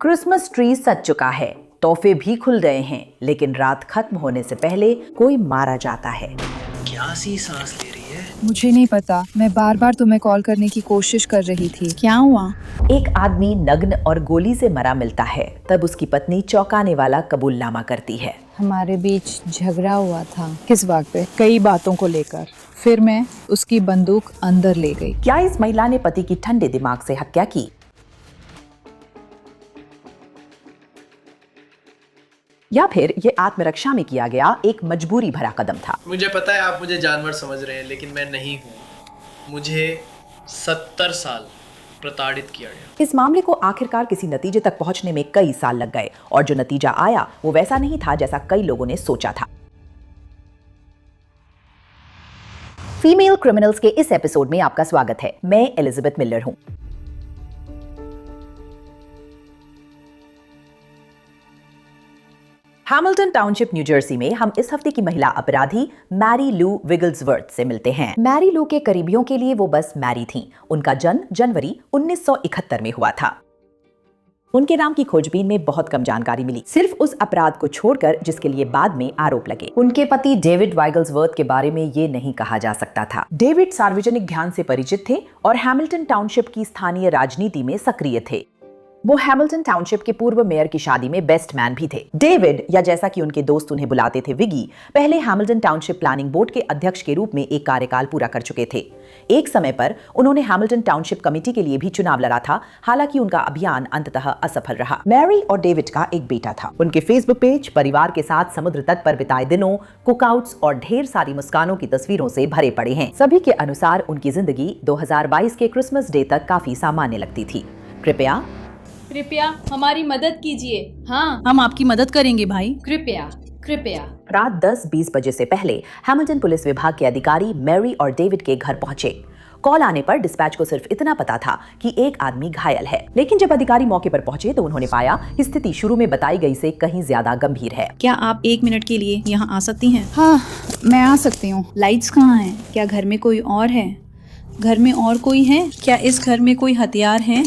Christmas tree सज चुका है, तोहफे भी खुल गए हैं, लेकिन रात खत्म होने से पहले कोई मारा जाता है। क्या सी सांस ले रही है? मुझे नहीं पता, मैं बार बार तुम्हें कॉल करने की कोशिश कर रही थी। क्या हुआ? एक आदमी नग्न और गोली से मरा मिलता है। तब उसकी पत्नी चौंकाने वाला कबूलनामा करती है। हमारे बीच झगड़ा हुआ था। किस बात पे? कई बातों को लेकर। फिर मैं उसकी बंदूक अंदर ले गई। क्या इस महिला ने पति की ठंडे दिमाग से हत्या की? या फिर ये आत्मरक्षा में किया गया एक मजबूरी भरा कदम था? मुझे पता है आप मुझे जानवर समझ रहे हैं, लेकिन मैं नहीं हूँ। मुझे 70 साल प्रताड़ित किया गया। इस मामले को आखिरकार किसी नतीजे तक पहुंचने में कई साल लग गए, और जो नतीजा आया वो वैसा नहीं था जैसा कई लोगों ने सोचा था। फीमेल क्रिमिनल्स के इस एपिसोड में आपका स्वागत है। मैं एलिजाबेथ मिलर हूं। हैमिल्टन टाउनशिप न्यू जर्सी में हम इस हफ्ते की महिला अपराधी मैरी लू विगल्सवर्थ से मिलते हैं। मैरी लू के करीबियों के लिए वो बस मैरी थीं। उनका जन्म जनवरी 1971 में हुआ था। उनके नाम की खोजबीन में बहुत कम जानकारी मिली, सिर्फ उस अपराध को छोड़कर जिसके लिए बाद में आरोप लगे। उनके पति डेविड वाइगल्सवर्थ के बारे में ये नहीं कहा जा सकता था। डेविड सार्वजनिक ध्यान से परिचित थे और हैमिल्टन टाउनशिप की स्थानीय राजनीति में सक्रिय थे। वो हैमिल्टन टाउनशिप के पूर्व मेयर की शादी में बेस्ट मैन भी थे। डेविड, या जैसा कि उनके दोस्त उन्हें बुलाते थे, विगी, पहले हैमिल्टन टाउनशिप प्लानिंग बोर्ड के अध्यक्ष के रूप में एक कार्यकाल पूरा कर चुके थे। एक समय पर उन्होंने हैमिल्टन टाउनशिप कमेटी के लिए भी चुनाव लड़ा था, हालांकि उनका अभियान अंततः असफल रहा। मैरी और डेविड का एक बेटा था। उनके फेसबुक पेज परिवार के साथ समुद्र तट पर बिताए दिनों, कुकआउट्स और ढेर सारी मुस्कानों की तस्वीरों से भरे पड़े हैं। सभी के अनुसार उनकी जिंदगी 2022 के क्रिसमस डे तक काफी सामान्य लगती थी। कृपया हमारी मदद कीजिए। हाँ, हम आपकी मदद करेंगे भाई। कृपया। रात 10-20 बजे से पहले हैमिल्टन पुलिस विभाग के अधिकारी मैरी और डेविड के घर पहुंचे। कॉल आने पर डिस्पैच को सिर्फ इतना पता था कि एक आदमी घायल है, लेकिन जब अधिकारी मौके पर पहुंचे तो उन्होंने पाया कि स्थिति शुरू में बताई गई से कहीं ज्यादा गंभीर है। क्या आप 1 मिनट के लिए यहाँ आ सकती हैं? हाँ, मैं आ सकती हूँ। लाइट्स कहाँ हैं? क्या घर में कोई और है? घर में और कोई है? क्या इस घर में कोई हथियार है?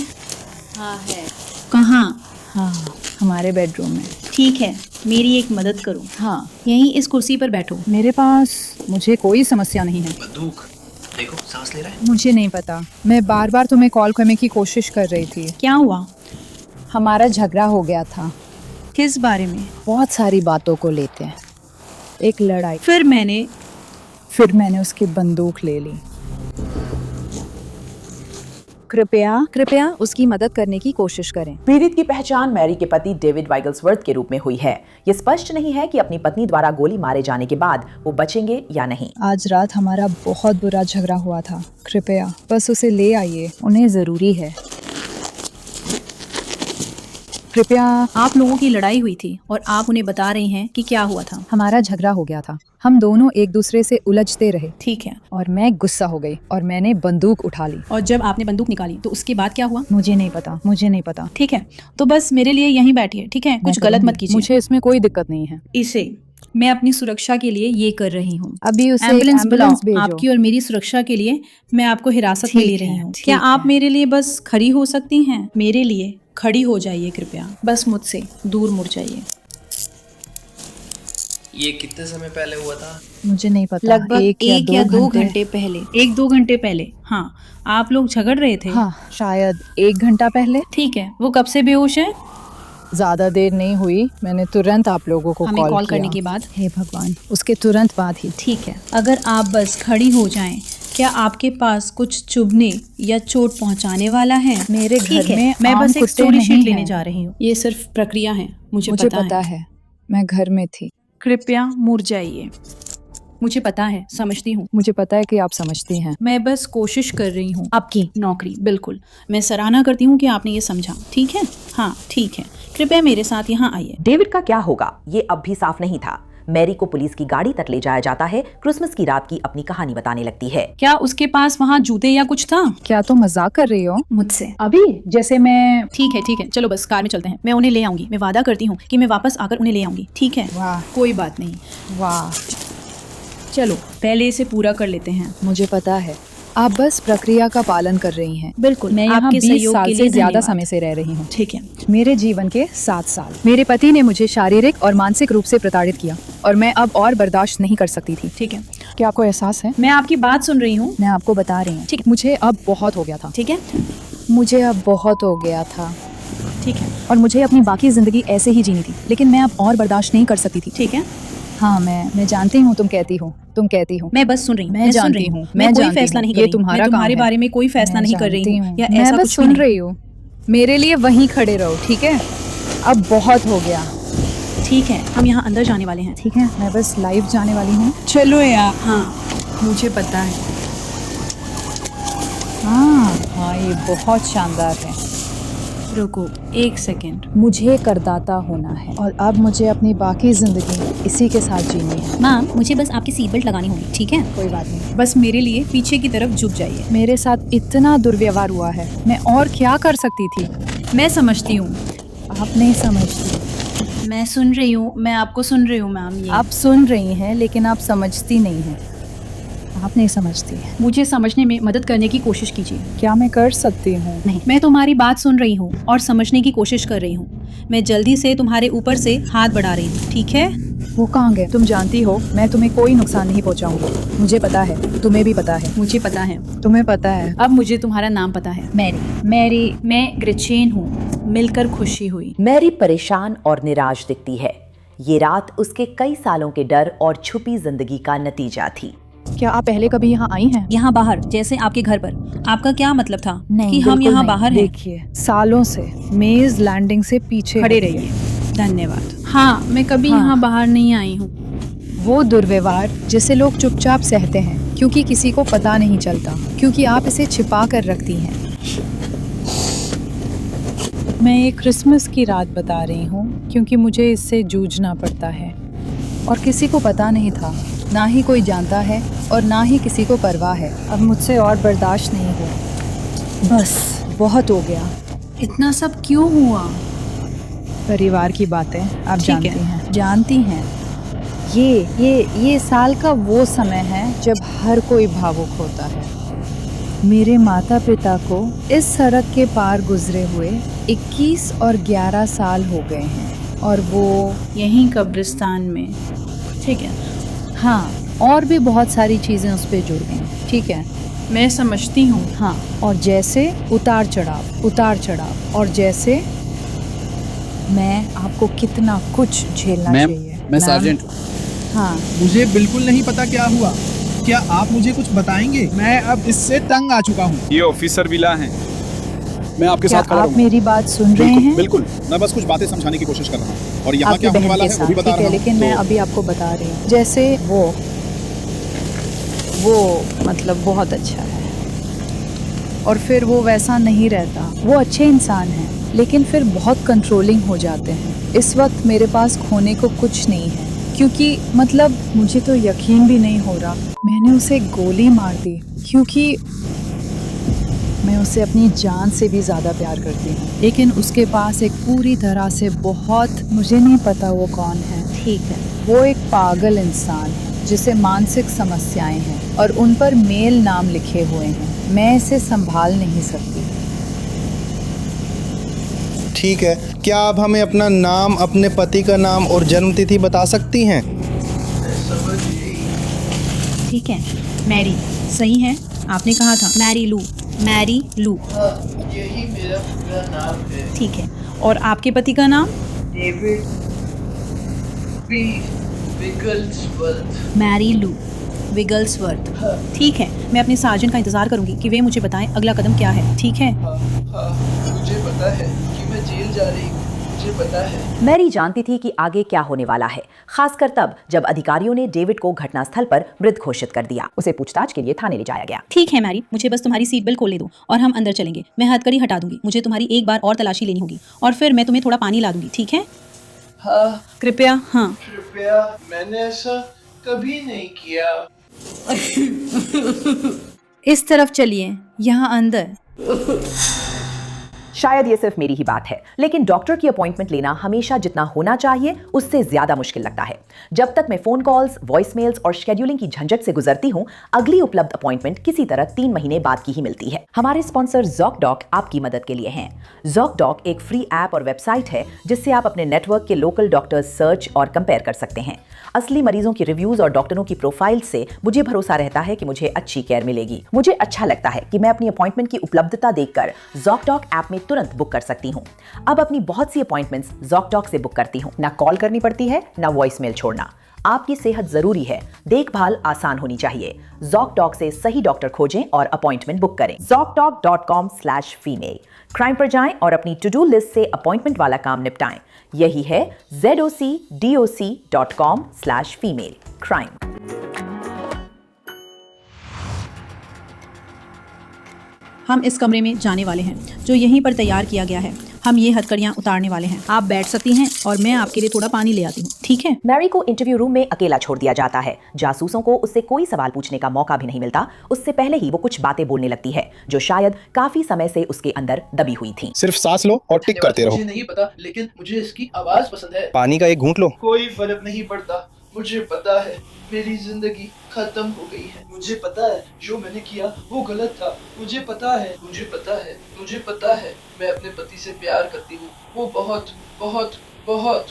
हाँ है। कहाँ? हाँ, हमारे बेडरूम में। ठीक है, मेरी एक मदद करो। हाँ, यहीं इस कुर्सी पर बैठो। मुझे कोई समस्या नहीं है। बंदूक देखो, सांस ले रहा है। मुझे नहीं पता, मैं बार बार तुम्हें कॉल करने की कोशिश कर रही थी। क्या हुआ? हमारा झगड़ा हो गया था। किस बारे में? बहुत सारी बातों को लेते हैं। एक लड़ाई। फिर मैंने उसकी बंदूक ले ली। कृपया उसकी मदद करने की कोशिश करें। पीड़ित की पहचान मैरी के पति डेविड वाइगल्सवर्थ के रूप में हुई है। ये स्पष्ट नहीं है कि अपनी पत्नी द्वारा गोली मारे जाने के बाद वो बचेंगे या नहीं। आज रात हमारा बहुत बुरा झगड़ा हुआ था। कृपया बस उसे ले आइए, उन्हें जरूरी है। कृपया। आप लोगों की लड़ाई हुई थी और आप उन्हें बता रही हैं कि क्या हुआ था। हमारा झगड़ा हो गया था, हम दोनों एक दूसरे से उलझते रहे। ठीक है। और मैं गुस्सा हो गई और मैंने बंदूक उठा ली। और जब आपने बंदूक निकाली तो उसके बाद क्या हुआ? मुझे नहीं पता। ठीक है, तो बस मेरे लिए यहीं बैठिए, ठीक है? कुछ गलत मत कीजिए। मुझे इसमें कोई दिक्कत नहीं है। इसे मैं अपनी सुरक्षा के लिए ये कर रही हूँ। अभी उसे एम्बुलेंस बुलाओ। भेजो। आपकी और मेरी सुरक्षा के लिए मैं आपको हिरासत में ले रही हूँ। क्या आप मेरे लिए बस खड़ी हो सकती हैं? मेरे लिए खड़ी हो जाइए कृपया, बस मुझसे दूर मुड़ जाइए। ये कितने समय पहले हुआ था? मुझे नहीं पता। लगभग 1 या 2 घंटे पहले। 1-2 घंटे पहले। हाँ, आप लोग झगड़ रहे थे? हाँ, शायद 1 घंटा पहले। ठीक है, वो कब से बेहोश है? ज्यादा देर नहीं हुई, मैंने तुरंत आप लोगों को हमें कॉल किया। करने के बाद? हे भगवान, उसके तुरंत बाद ही। ठीक है, अगर आप बस खड़ी हो जाएं, क्या आपके पास कुछ चुभने या चोट पहुंचाने वाला है? मेरे घर में मैं बस एक कुत्ते स्टोरी शीट नहीं लेने हैं। जा रही हूँ। ये सिर्फ प्रक्रिया है, मुझे पता है। मैं घर में थी। कृपया मुड़ जाइए। मुझे पता है, समझती हूँ। मुझे पता है कि आप समझती हैं। मैं बस कोशिश कर रही हूँ। आपकी नौकरी, बिल्कुल। मैं सराहना करती हूँ कि आपने ये समझा। ठीक है? हाँ, ठीक है। कृपया मेरे साथ यहाँ आइए। डेविड का क्या होगा ये अब भी साफ नहीं था। मैरी को पुलिस की गाड़ी तक ले जाया जाता है। क्रिसमस की रात की अपनी कहानी बताने लगती है। क्या उसके पास वहाँ जूते या कुछ था? क्या तुम मजाक कर रही हो मुझसे? अभी? जैसे मैं। ठीक है, चलो बस कार में चलते हैं। मैं उन्हें ले आऊंगी। मैं वादा करती हूँ कि मैं वापस आकर उन्हें ले आऊंगी। ठीक है? वाह। कोई बात नहीं। वाह। चलो पहले इसे पूरा कर लेते हैं। मुझे पता है, आप बस प्रक्रिया का पालन कर रही हैं। बिल्कुल, मैं यहाँ आपके आपके 20 सहयोग साल के से लिए ज्यादा धन्यवाद। समय से रह रही हूँ। ठीक है। मेरे जीवन के 7 साल मेरे पति ने मुझे शारीरिक और मानसिक रूप से प्रताड़ित किया और मैं अब और बर्दाश्त नहीं कर सकती थी। ठीक है, क्या आपको एहसास है? मैं आपकी बात सुन रही हूँ। मैं आपको बता रही हूँ। ठीक। मुझे अब बहुत हो गया था। ठीक है, मुझे अब बहुत हो गया था ठीक है, और मुझे अपनी बाकी जिंदगी ऐसे ही जीनी थी, लेकिन मैं अब और बर्दाश्त नहीं कर सकती थी। ठीक है। हाँ, मैं जानती हूँ तुम कहती हो। मैं बस सुन रही हूँ। मैं सुन जानती रही हूँ, मैं मैं कोई जानती फैसला हूँ, नहीं ये कर रही हूँ। तुम्हारा मैं काम तुम्हारे है। बारे में कोई फैसला मैं नहीं कर रही जानती हूँ या मैं ऐसा बस कुछ भी सुन नहीं। रही हूँ। मेरे लिए वहीं खड़े रहो, ठीक है? अब बहुत हो गया। ठीक है, हम यहाँ अंदर जाने वाले हैं। ठीक है, मैं बस लाइव जाने वाली हूँ। चलो यार। हाँ, मुझे पता है। हाँ, ये बहुत शानदार है। रुको 1 सेकेंड। मुझे करदाता होना है और अब मुझे अपनी बाकी जिंदगी इसी के साथ जीनी है। मैम, मुझे बस आपकी सीट बेल्ट लगानी होगी, ठीक है? कोई बात नहीं। बस मेरे लिए पीछे की तरफ झुक जाइए। मेरे साथ इतना दुर्व्यवहार हुआ है, मैं और क्या कर सकती थी? मैं समझती हूँ। आप नहीं समझती। मैं सुन रही हूँ, मैं आपको सुन रही हूँ मैम। ये आप सुन रही हैं लेकिन आप समझती नहीं हैं। आप नहीं समझती। मुझे समझने में मदद करने की कोशिश कीजिए। क्या मैं कर सकती हूँ? नहीं, मैं तुम्हारी बात सुन रही हूँ और समझने की कोशिश कर रही हूँ। मैं जल्दी से तुम्हारे ऊपर से हाथ बढ़ा रही हूँ, ठीक है? वो कहाँ गए? तुम जानती हो मैं तुम्हें कोई नुकसान नहीं पहुँचाऊंगी। मुझे पता है, तुम्हें भी पता है। मुझे पता है। तुम्हें पता है। अब मुझे तुम्हारा नाम पता है। मैरी, मैं ग्रेचेन हूँ। मिलकर खुशी हुई। मैरी परेशान और निराश दिखती है। ये रात उसके कई सालों के डर और छुपी जिंदगी का नतीजा थी। क्या आप पहले कभी यहाँ आई हैं? यहाँ बाहर, जैसे आपके घर पर। आपका क्या मतलब था नहीं, कि हम बिल्कुल यहाँ नहीं। बाहर हैं? देखिए, सालों से मेज लैंडिंग से पीछे खड़े हटिए। रहिए। धन्यवाद। हाँ, मैं कभी हाँ। यहाँ बाहर नहीं आई हूँ। वो दुर्व्यवहार जिसे लोग चुपचाप सहते हैं क्योंकि किसी को पता नहीं चलता, क्योंकि आप इसे छिपा कर रखती हैं। मैं एक क्रिसमस की रात बता रही हूँ क्योंकि मुझे इससे जूझना पड़ता है और किसी को पता नहीं था, ना ही कोई जानता है और ना ही किसी को परवाह है। अब मुझसे और बर्दाश्त नहीं हो, बस बहुत हो गया। इतना सब क्यों हुआ? परिवार की बातें आप ठीक है। जानती हैं। ये साल का वो समय है जब हर कोई भावुक होता है। मेरे माता पिता को इस सड़क के पार गुजरे हुए 21 और 11 साल हो गए हैं और वो यहीं कब्रिस्तान में। ठीक है, हाँ, और भी बहुत सारी चीज़ें उस पर जुड़ गई। ठीक है, मैं समझती हूँ। हाँ, और जैसे उतार चढ़ाव और जैसे मैं आपको कितना कुछ झेलना चाहिए। मैं सार्जेंट हूँ। हाँ, मुझे बिल्कुल नहीं पता क्या हुआ। क्या आप मुझे कुछ बताएंगे? मैं अब इससे तंग आ चुका हूँ। ये ऑफिसर विला हैं। मैं आपके क्या साथ खड़ा आप रहूंगा। मेरी बात सुन रहे हैं? बिल्कुल, मैं बस कुछ बातें समझाने की कोशिश कर रहा हूँ और यहाँ आपकी क्या होने बहन वाला के है वो भी साथ, बता ठीक रहा है, हूँ। लेकिन मैं अभी आपको बता रही हूँ। जैसे वो मतलब बहुत अच्छा है और फिर वो वैसा नहीं रहता। वो अच्छे इंसान हैं लेकिन फिर बहुत कंट्रोलिंग हो जाते हैं। इस वक्त मेरे पास खोने को कुछ नहीं है क्योंकि मतलब मुझे तो यकीन भी नहीं हो रहा मैंने उसे गोली मार दी, क्योंकि मैं उसे अपनी जान से भी ज़्यादा प्यार करती हूँ। लेकिन उसके पास एक पूरी तरह से बहुत, मुझे नहीं पता वो कौन है। ठीक है, वो एक पागल इंसान है जिसे मानसिक समस्याएं हैं और उन पर मेल नाम लिखे हुए हैं। मैं इसे संभाल नहीं सकती। ठीक है, क्या आप हमें अपना नाम, अपने पति का नाम और जन्मतिथि बता सकती हैं? ठीक है, मैरी सही है, आपने कहा था। मैरी लू। यही मेरा पूरा नाम है। ठीक है, और आपके पति का नाम? David B Wigglesworth. Mary Lou Wigglesworth. ठीक है, मैं अपने सार्जेंट का इंतजार करूंगी कि वे मुझे बताएं अगला कदम क्या है। ठीक है? हाँ, मुझे पता है कि मैं जेल जा रही हूँ। मुझे पता है। मैरी जानती थी कि आगे क्या होने वाला है, खासकर तब जब अधिकारियों ने डेविड को घटनास्थल पर मृत घोषित कर दिया। उसे पूछताछ के लिए थाने ले जाया गया। ठीक है मैरी, मुझे बस तुम्हारी सीट बेल्ट खोलने दो और हम अंदर चलेंगे। मैं हथकड़ी हटा दूंगी। मुझे तुम्हारी एक बार और तलाशी लेनी होगी और फिर मैं तुम्हें थोड़ा पानी ला दूंगी। ठीक है? हाँ, कृपया। हाँ, कृपया। मैंने ऐसा कभी नहीं किया। इस तरफ चलिए, यहाँ अंदर। शायद ये सिर्फ मेरी ही बात है, लेकिन डॉक्टर की अपॉइंटमेंट लेना हमेशा जितना होना चाहिए उससे ज्यादा मुश्किल लगता है। जब तक मैं फोन कॉल्स, वॉइस मेल्स और शेड्यूलिंग की झंझट से गुजरती हूँ, अगली उपलब्ध अपॉइंटमेंट किसी तरह 3 महीने बाद की ही मिलती है। हमारे स्पॉन्सर ZocDoc आपकी मदद के लिए हैं। ZocDoc एक फ्री ऐप और वेबसाइट है जिससे आप अपने नेटवर्क के लोकल डॉक्टर्स सर्च और कंपेयर कर सकते हैं। असली मरीजों की रिव्यूज और डॉक्टरों की प्रोफाइल से मुझे भरोसा रहता है कि मुझे अच्छी केयर मिलेगी। मुझे अच्छा लगता है कि मैं अपनी अपॉइंटमेंट की उपलब्धता देखकर ZocDoc ऐप में तुरंत बुक कर सकती हूँ। अब अपनी बहुत सी अपॉइंटमेंट्स ZocDoc से बुक करती हूँ। ना कॉल करनी पड़ती है, ना वॉइस मेल छोड़ना। आपकी सेहत जरूरी है, देखभाल आसान होनी चाहिए। ZocDoc से सही डॉक्टर खोजें और अपॉइंटमेंट बुक करें। ZocDoc.com/female। क्राइम पर जाएं और अपनी टू डू लिस्ट से अपॉइंटमेंट वाला काम निपटाएं। यही है ZocDoc.com/female। क्राइम। हम इस कमरे में जाने वाले हैं जो यहीं पर तैयार किया गया है। हम ये हथकड़ियाँ उतारने वाले हैं। आप बैठ सकती हैं और मैं आपके लिए थोड़ा पानी ले आती हूँ, ठीक है? मैरी को इंटरव्यू रूम में अकेला छोड़ दिया जाता है। जासूसों को उससे कोई सवाल पूछने का मौका भी नहीं मिलता। उससे पहले ही वो कुछ बातें बोलने लगती है जो शायद काफी समय से उसके अंदर दबी हुई थी। सिर्फ सांस लो और टिक करते रहो। मुझे नहीं पता, लेकिन मुझे इसकी आवाज पसंद है। पानी का एक घूंट लो। कोई फर्क नहीं पड़ता। मुझे पता है मेरी जिंदगी खत्म हो गई है। मुझे पता है जो मैंने किया वो गलत था। मुझे पता है, मुझे पता है, मुझे पता है। मैं अपने पति से प्यार करती हूँ। वो बहुत बहुत बहुत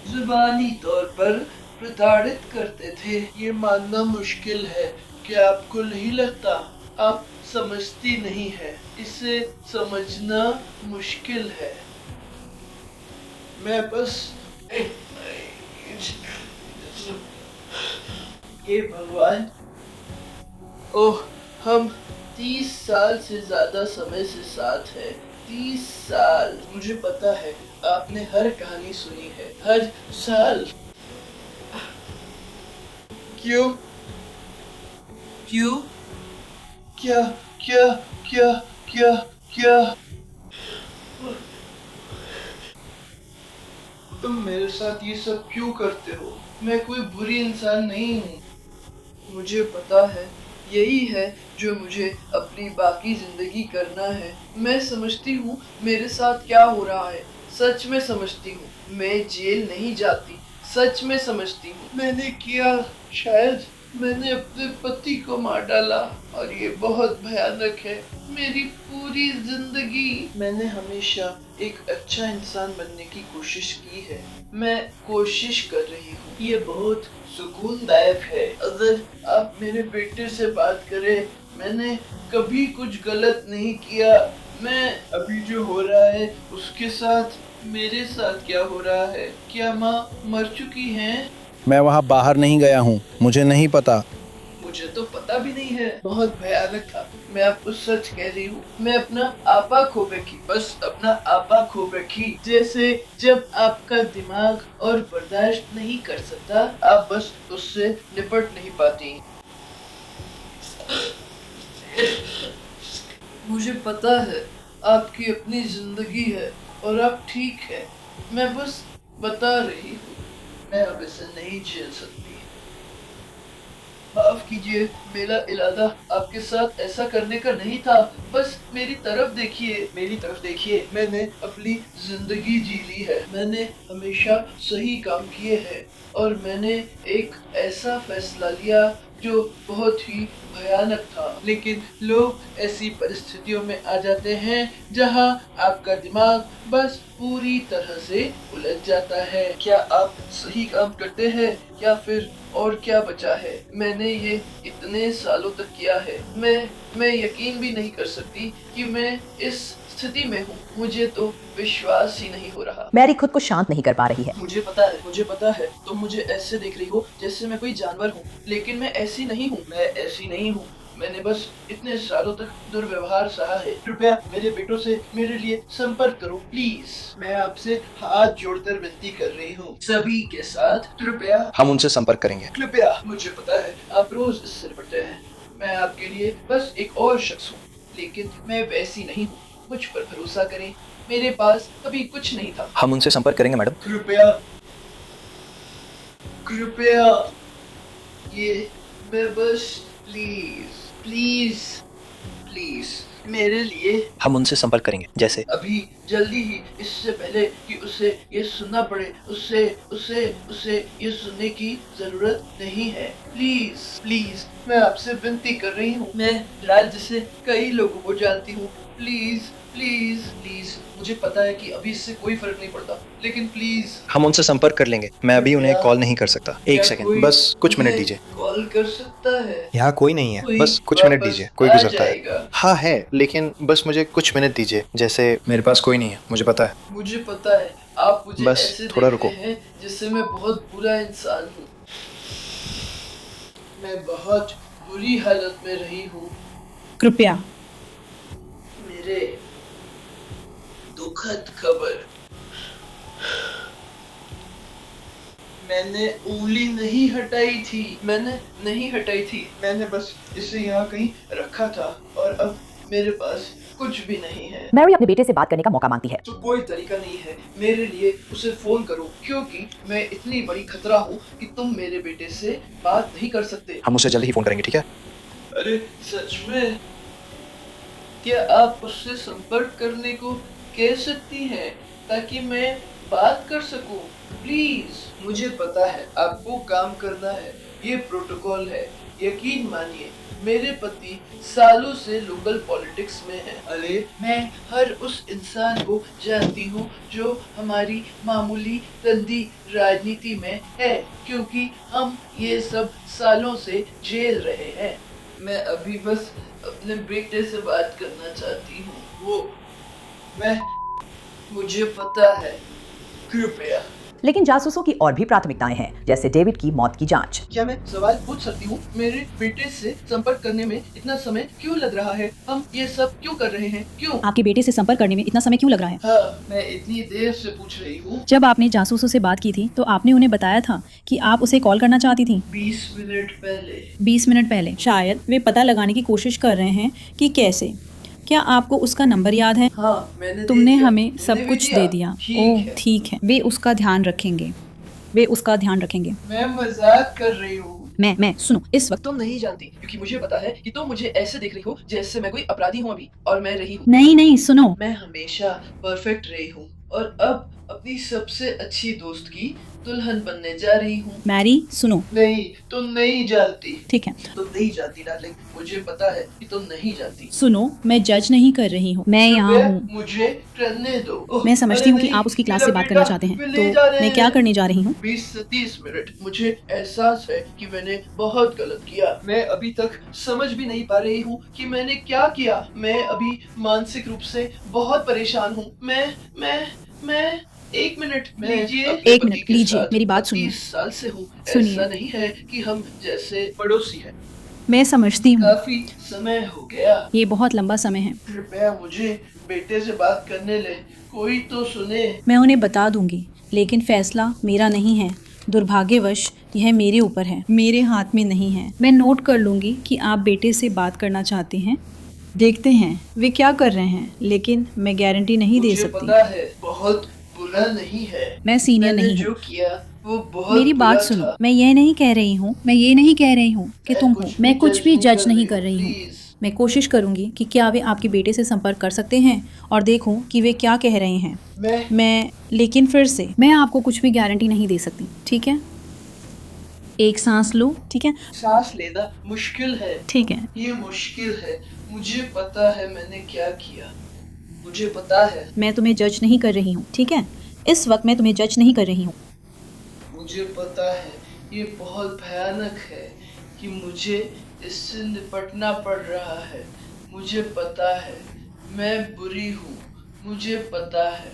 जुबानी तौर पर प्रताड़ित करते थे। ये मानना मुश्किल है। क्या आपको नहीं लगता? आप समझती नहीं है। इसे समझना मुश्किल है। मैं बस हे भगवान, ओह, हम 30 साल से ज्यादा समय से साथ हैं। 30 साल। मुझे पता है आपने हर कहानी सुनी है, हर साल। क्यों क्यों क्या क्या क्या क्या क्या तुम मेरे साथ ये सब क्यों करते हो? मैं कोई बुरी इंसान नहीं हूँ। मुझे पता है यही है जो मुझे अपनी बाकी जिंदगी करना है। मैं समझती हूँ मेरे साथ क्या हो रहा है। सच में समझती हूँ। मैं जेल नहीं जाती। सच में समझती हूँ। मैंने किया, शायद मैंने अपने पति को मार डाला और ये बहुत भयानक है। मेरी पूरी जिंदगी मैंने हमेशा एक अच्छा इंसान बनने की कोशिश की है। मैं कोशिश कर रही हूँ। ये बहुत सुकूनदायक है। अगर आप मेरे बेटे से बात करें, मैंने कभी कुछ गलत नहीं किया। मैं अभी जो हो रहा है उसके साथ मेरे साथ क्या हो रहा है? क्या माँ मर चुकी हैं? मैं वहाँ बाहर नहीं गया हूँ, मुझे नहीं पता। मुझे तो पता भी नहीं है। बहुत भयानक था। मैं आपको सच कह रही हूँ। मैं अपना आपा खो बैठी, बस अपना आपा खो बैठी। जैसे जब आपका दिमाग और बर्दाश्त नहीं कर सकता, आप बस उससे निपट नहीं पाती। मुझे पता है आपकी अपनी जिंदगी है और आप ठीक है। मैं बस बता रही हूँ, मैं अब इसे नहीं झेल सकती। माफ कीजिए, मेरा इरादा आपके साथ ऐसा करने का नहीं था। बस मेरी तरफ देखिए, मेरी तरफ देखिए। मैंने अपनी जिंदगी जी ली है। मैंने हमेशा सही काम किए हैं और मैंने एक ऐसा फैसला लिया जो बहुत ही भयानक था। लेकिन लोग ऐसी परिस्थितियों में आ जाते हैं जहां आपका दिमाग बस पूरी तरह से उलझ जाता है। क्या आप सही काम करते हैं या फिर और क्या बचा है? मैंने ये इतने सालों तक किया है। मैं यकीन भी नहीं कर सकती कि मैं इस स्थिति में हूँ। मुझे तो विश्वास ही नहीं हो रहा। मैरी खुद को शांत नहीं कर पा रही है। मुझे पता है तुम मुझे ऐसे देख रही हो जैसे मैं कोई जानवर हूँ, लेकिन मैं ऐसी नहीं हूँ। मैं ऐसी नहीं हूँ। मैंने बस इतने सालों तक दुर्व्यवहार सहा है। कृपया मेरे बेटों से मेरे लिए संपर्क करो प्लीज। मैं आपसे हाथ जोड़कर विनती कर रही हूँ, सभी के साथ। कृपया हम उनसे संपर्क करेंगे। कृपया। मुझे पता है आप रोज इससे निपटते हैं। मैं आपके लिए बस एक और शख्स हूँ, लेकिन मैं वैसी नहीं हूँ। मुझ पर भरोसा करें, मेरे पास कभी कुछ नहीं था। हम उनसे संपर्क करेंगे मैडम। कृपया कृपया, ये मैं बस प्लीज प्लीज प्लीज मेरे लिए हम उनसे संपर्क करेंगे जैसे अभी जल्दी ही, इससे पहले कि उसे ये सुनना पड़े। उसे उसे उसे ये सुनने की जरूरत नहीं है। प्लीज प्लीज, मैं आपसे विनती कर रही हूँ। मैं राज्य से कई लोगों को जानती हूँ। प्लीज प्लीज प्लीज, मुझे पता है कि अभी इससे कोई फर्क नहीं पड़ता, लेकिन प्लीज। हम उनसे संपर्क कर लेंगे। मैं अभी उन्हें कॉल नहीं कर सकता। एक क्या सेकंड, कोई बस कुछ मिनट मुझे दीजिए। कॉल कर सकता है? यहाँ कोई नहीं है, कोई बस कुछ मिनट वापस दीजिए। कोई आ गुजरता है। जाएगा। हाँ है, लेकिन बस मुझे कुछ मिनट दीजिए। जैसे मेरे पास कोई नहीं है, मुझे पता है। मुझे पता है आप मुझे बस ऐसे थोड़ा देखते रुको। हैं जिससे मैं बहुत बुरा इंसान हूँ। मैं बहुत बुरी हालत में रही हूँ। कृपया। मेरे दुखद खबर, मैंने उंगली नहीं हटाई थी। मैंने बस इसे यहाँ कहीं रखा था और अब मेरे पास कुछ भी नहीं है। मैरी अपने बेटे से बात करने का मौका मांगती है। तो कोई तरीका नहीं है मेरे लिए उसे फोन करो, क्योंकि मैं इतनी बड़ी खतरा हूँ कि तुम मेरे बेटे से बात नहीं कर सकते। हम उसे जल्दी ही फोन करेंगे, ठीक है? अरे सच में? क्या आप उससे संपर्क करने को कह सकती हैं ताकि मैं बात कर सकूं? प्लीज। मुझे पता है आपको काम करना है, ये प्रोटोकॉल है। यकीन मानिए, मेरे पति सालों से लोकल पॉलिटिक्स में है। अरे मैं हर उस इंसान को जानती हूँ जो हमारी मामूली गंदी राजनीति में है, क्योंकि हम ये सब सालों से झेल रहे हैं। मैं अभी बस अपने बेटे से बात करना चाहती हूँ। मुझे पता है। कृपया। लेकिन जासूसों की और भी प्राथमिकताएं हैं, जैसे डेविड की मौत की जांच। क्या मैं सवाल पूछ सकती हूँ? मेरे बेटे से संपर्क करने में इतना समय क्यों लग रहा है? हम ये सब क्यों कर रहे हैं? क्यों? आपके बेटे से संपर्क करने में इतना समय क्यों लग रहा है? हाँ, मैं इतनी देर से पूछ रही हूँ। जब आपने जासूसों से बात की थी तो आपने उन्हें बताया था कि आप उसे कॉल करना चाहती थी। 20 मिनट पहले। 20 मिनट पहले। शायद वे पता लगाने की कोशिश कर रहे हैं कि कैसे। क्या आपको उसका नंबर याद है? हाँ, मैंने तुमने दे दिया। हमें सब तुमने भी कुछ दे दिया। ठीक ओह है। ठीक है, वे उसका ध्यान रखेंगे। मैं मजाक कर रही हूँ। मैं सुनो, इस वक्त तुम नहीं जानती, क्योंकि मुझे पता है कि तुम मुझे ऐसे देख रही हो जैसे मैं कोई अपराधी हूँ अभी, और मैं रही हूँ। नहीं सुनो। मैं हमेशा परफेक्ट रही हूँ और अब अपनी सबसे अच्छी दोस्त की दुल्हन बनने जा रही हूँ। मैरी सुनो। नहीं, तुम नहीं जानती। ठीक है, तुम नहीं जानती डार्लिंग, मुझे पता है कि तुम नहीं जानती। सुनो, मैं जज नहीं कर रही हूँ, मैं यहाँ कृपया हूँ। मुझे करने दो। मैं समझती हूँ कि आप उसकी क्लास से बात करना चाहते हैं, तो मैं क्या करने जा रही हूँ? 20 से 30 मिनट। मुझे एहसास है कि मैंने बहुत गलत किया। मैं अभी तक समझ भी नहीं पा रही हूँ कि मैंने क्या किया। मैं अभी मानसिक रूप से बहुत परेशान हूँ। मैं 1 मिनट लीजिए। एक मिनट लीजिए, मेरी बात सुनिए। 30 साल से हूँ। सुनिए। ऐसा नहीं है कि हम जैसे पड़ोसी हैं। मैं समझती हूँ, काफी समय हो गया। ये बहुत लंबा समय है। कृपया मुझे बेटे से बात करने ले, कोई तो सुने। मैं उन्हें बता दूंगी, लेकिन फैसला मेरा नहीं है। दुर्भाग्यवश यह मेरे ऊपर है, मेरे हाथ में नहीं है। मैं नोट कर लूंगी कि आप बेटे से बात करना चाहते हैं। देखते हैं वे क्या कर रहे हैं, लेकिन मैं गारंटी नहीं दे मुझे सकती। पता है बहुत बुरा नहीं है। मैं सीनियर मैंने नहीं जो हूँ। किया वो बहुत मेरी बात बुरा सुनो, था। मैं ये नहीं कह रही हूँ कि तुम हो। मैं कुछ भी जज नहीं कर रही हूँ। प्लीज। मैं कोशिश करूंगी कि क्या वे आपके बेटे से संपर्क कर सकते हैं और देखूं कि वे क्या कह रहे हैं। मैं लेकिन फिर से मैं आपको कुछ भी गारंटी नहीं दे सकती, ठीक है? एक सांस लो, ठीक है? सांस लेना मुश्किल है। ठीक है। ये मुश्किल है। मुझे पता है मैंने क्या किया। मुझे पता है। मैं तुम्हें जज नहीं कर रही हूँ, ठीक है? इस वक्त मैं तुम्हें जज नहीं कर रही हूँ। मुझे पता है ये बहुत भयानक है कि मुझे इससे निपटना पड़ रहा है। मुझे पता है मैं बुरी हूँ। मुझे पता है।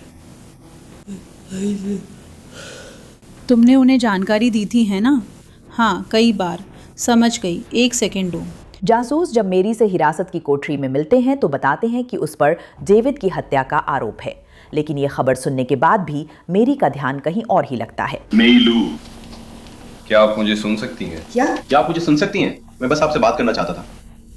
तुमने उन्हें जानकारी दी थी, है ना? हाँ, कई बार। समझ गई, 1 सेकेंड दो। जासूस जब मेरी से हिरासत की कोठरी में मिलते हैं तो बताते हैं कि उस पर डेविड की हत्या का आरोप है, लेकिन ये खबर सुनने के बाद भी मेरी का ध्यान कहीं और ही लगता है। मेरी लू, क्या आप मुझे सुन सकती हैं? क्या आप मुझे सुन सकती हैं? मैं बस आपसे बात करना चाहता था।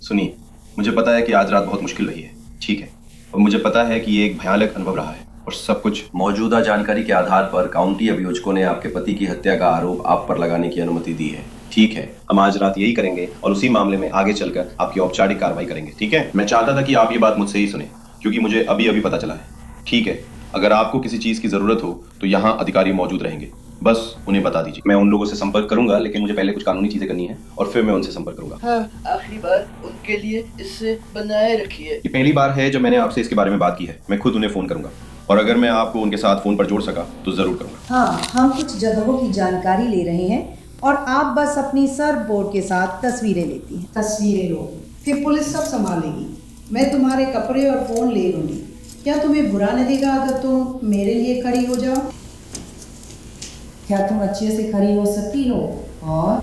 सुनिए, मुझे पता है कि आज रात बहुत मुश्किल रही है, ठीक है, और मुझे पता है कि ये एक भयानक अनुभव रहा है और सब कुछ मौजूदा जानकारी के आधार पर काउंटी अभियोजकों ने आपके पति की हत्या का आरोप आप पर लगाने की अनुमति दी है, ठीक है, हम आज रात यही करेंगे और उसी मामले में आगे चलकर आपकी औपचारिक कार्रवाई करेंगे। ठीक है, मैं चाहता था कि आप ये बात मुझसे ही सुने, क्योंकि मुझे अभी अभी पता चला है। ठीक है, अगर आपको किसी चीज की जरूरत हो तो यहाँ अधिकारी मौजूद रहेंगे, बस उन्हें बता दीजिए। मैं उन लोगों से संपर्क करूंगा, लेकिन मुझे पहले कुछ कानूनी चीजें करनी है और फिर मैं उनसे संपर्क करूंगा। हाँ, आखिरी बार उनके लिए इसे बनाए रखिए। ये पहली बार है जब मैंने आपसे इसके बारे में बात की है। मैं खुद उन्हें फोन करूंगा और अगर मैं आपको उनके साथ फोन पर जोड़ सका तो जरूर करूंगा। हाँ, हम कुछ जगहों की जानकारी ले रहे हैं और आप बस अपनी सर्फ बोर्ड के साथ तस्वीरें लेती हैं। तस्वीरें लो, फिर पुलिस सब संभालेगी। मैं तुम्हारे कपड़े और फोन ले लूंगी। क्या तुम्हें बुरा लगेगा अगर तुम मेरे लिए खड़ी हो जाओ? क्या तुम अच्छे से खड़ी हो सकती हो? और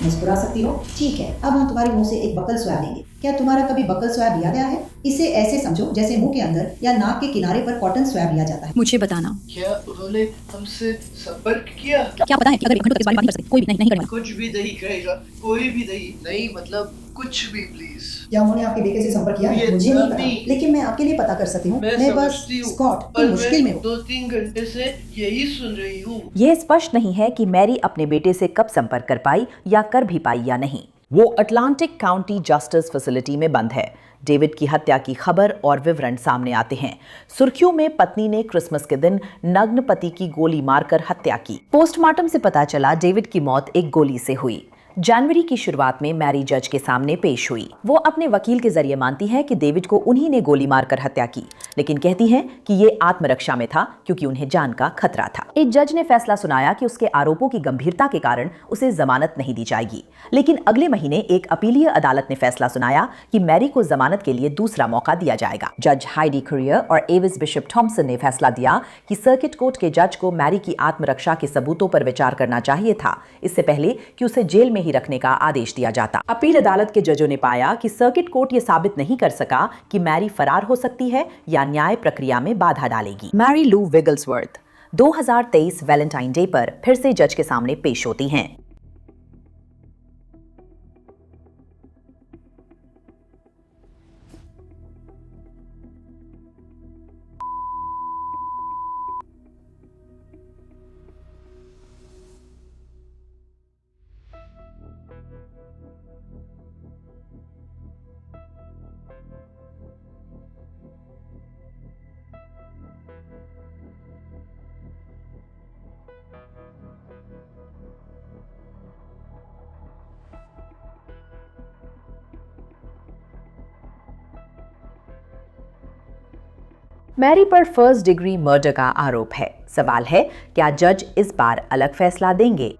मुस्कुरा सकती हो? ठीक है, अब हम तुम्हारे मुंह से एक बकल स्वैब लेंगे। क्या तुम्हारा कभी बकल स्वैब लिया गया है? इसे ऐसे समझो जैसे मुंह के अंदर या नाक के किनारे पर कॉटन स्वैब लिया जाता है। मुझे बताना। क्या उन्होंने हमसे संपर्क किया? क्या पता है कि अगर एक घंटे तक इस बारे में बात नहीं कर सकते, कोई भी नहीं करने वाला। कुछ भी नहीं कहेगा, कोई भी नहीं, मतलब कुछ भी प्लीज। क्या उन्होंने आपके बेटे से संपर्क किया? ये मुझे नहीं पता, नहीं। लेकिन मैं आपके लिए पता कर सकती हूँ। मैं बस समझती हूँ, स्कॉट, और तुम मुश्किल में हो। 2-3 घंटे से यही सुन रही हूँ। यह स्पष्ट नहीं है कि मैरी अपने बेटे से कब संपर्क कर पाई या कर भी पाई या नहीं। वो अटलांटिक काउंटी जस्टिस फैसिलिटी में बंद है। डेविड की हत्या की खबर और विवरण सामने आते हैं। सुर्खियों में पत्नी ने क्रिसमस के दिन नग्न पति की गोली मारकर हत्या की। पोस्टमार्टम से पता चला डेविड की मौत एक गोली से हुई। जनवरी की शुरुआत में मैरी जज के सामने पेश हुई। वो अपने वकील के जरिए मानती है कि डेविड को उन्हीं ने गोली मारकर हत्या की, लेकिन कहती हैं कि ये आत्मरक्षा में था क्योंकि उन्हें जान का खतरा था। एक जज ने फैसला सुनाया कि उसके आरोपों की गंभीरता के कारण उसे जमानत नहीं दी जाएगी, लेकिन अगले महीने एक अपीलीय अदालत ने फैसला सुनाया कि मैरी को जमानत के लिए दूसरा मौका दिया जाएगा। जज हाइडी कुरियर और एविस बिशप थॉम्सन ने फैसला दिया कि सर्किट कोर्ट के जज को मैरी की आत्मरक्षा के सबूतों पर विचार करना चाहिए था, इससे पहले कि उसे जेल में ही रखने का आदेश दिया जाता। अपील अदालत के जजों ने पाया कि सर्किट कोर्ट यह साबित नहीं कर सका कि मैरी फरार हो सकती है या न्याय प्रक्रिया में बाधा डालेगी। Mary Lou Wigglesworth 2023 Valentine day पर फिर से जज के सामने पेश होती हैं। मैरी पर फर्स्ट डिग्री मर्डर का आरोप है। सवाल है, क्या जज इस बार अलग फैसला देंगे?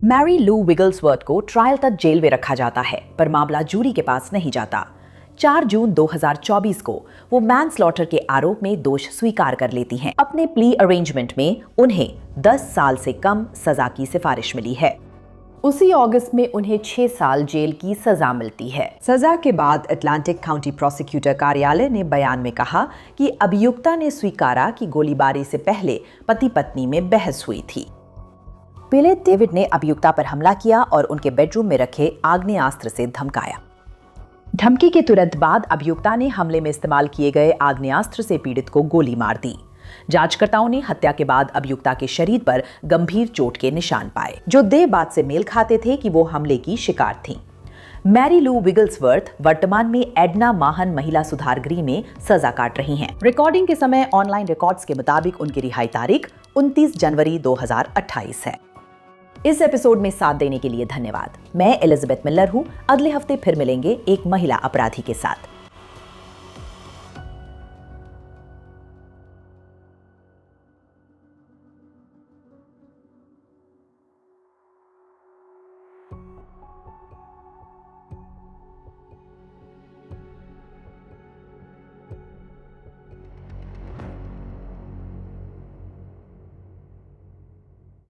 मैरी लू विगल्सवर्थ को ट्रायल तक जेल में रखा जाता है, पर मामला जूरी के पास नहीं जाता। 4 जून 2024 को वो मैनस्लॉटर के आरोप में दोष स्वीकार कर लेती हैं। अपने प्ली अरेंजमेंट में उन्हें 10 साल से कम सजा की सिफारिश मिली है। उसी अगस्त में उन्हें 6 साल जेल की सजा मिलती है। सजा के बाद अटलांटिक काउंटी प्रोसिक्यूटर कार्यालय ने बयान में कहा कि अभियुक्ता ने स्वीकारा कि गोलीबारी से पहले पति पत्नी में बहस हुई थी। पीड़ित डेविड ने अभियुक्ता पर हमला किया और उनके बेडरूम में रखे आग्नेयास्त्र से धमकाया। धमकी के तुरंत बाद अभियुक्ता ने हमले में इस्तेमाल किए गए आग्नेयास्त्र से पीड़ित को गोली मार दी। जांचकर्ताओं ने हत्या के बाद अभियुक्ता के शरीर पर गंभीर चोट के निशान पाए, जो देर बाद से मेल खाते थे कि वो हमले की शिकार थीं। मैरी लू विगल्सवर्थ वर्तमान में एडना माहन महिला सुधार गृह में सजा काट रही हैं। रिकॉर्डिंग के समय ऑनलाइन रिकॉर्ड्स के मुताबिक उनकी रिहाई तारीख 29 जनवरी 2028 है। इस एपिसोड में साथ देने के लिए धन्यवाद। मैं एलिजाबेथ मिलर हूं। अगले हफ्ते फिर मिलेंगे एक महिला अपराधी के साथ।